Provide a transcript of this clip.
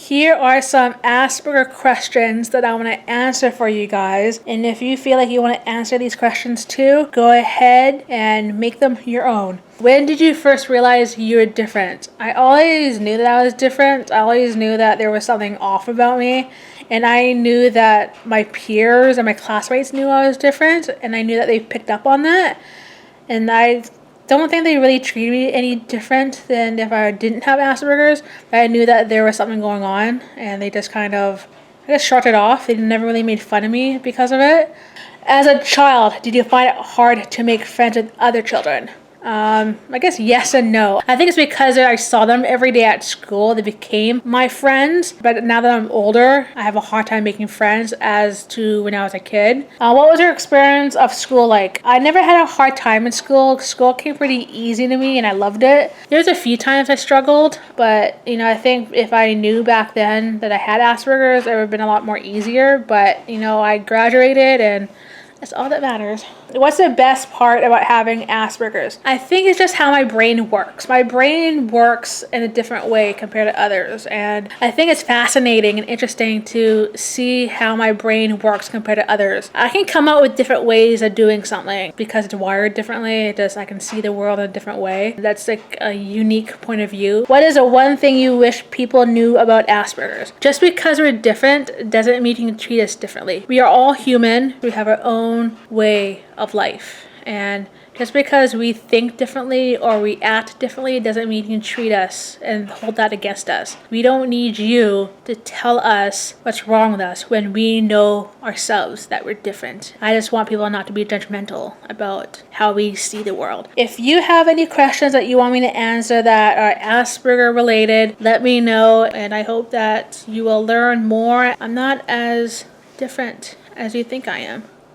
Here are some Asperger questions that I want to answer for you guys. And if you feel like you want to answer these questions too, go ahead and make them your own. When did you first realize you were different? I always knew that I was different. I always knew that there was something off about me. And I knew that my peers and my classmates knew I was different. And I knew that they picked up on that. And I don't think they really treated me any different than if I didn't have Asperger's. But I knew that there was something going on. And they just kind of, I guess, shrugged it off. They never really made fun of me because of it. As a child, did you find it hard to make friends with other children? I guess yes and no. I think it's because I saw them every day at school. They became my friends. But now that I'm older, I have a hard time making friends as to when I was a kid. What was your experience of school like? I never had a hard time in school. School came pretty easy to me and I loved it. There's a few times I struggled, but I think if I knew back then that I had Asperger's, it would have been a lot more easier. But I graduated and that's all that matters. What's the best part about having Asperger's? I think it's just how my brain works. My brain works in a different way compared to others. And I think it's fascinating and interesting to see how my brain works compared to others. I can come up with different ways of doing something because it's wired differently. I can see the world in a different way. That's like a unique point of view. What is the one thing you wish people knew about Asperger's? Just because we're different doesn't mean you can treat us differently. We are all human. We have our own way of life, and just because we think differently or we act differently doesn't mean you can treat us and hold that against us. We don't need you to tell us what's wrong with us when we know ourselves that we're different. I just want people not to be judgmental about how we see the world. If you have any questions that you want me to answer that are Asperger related, let me know, and I hope that you will learn more. I'm not as different as you think I am.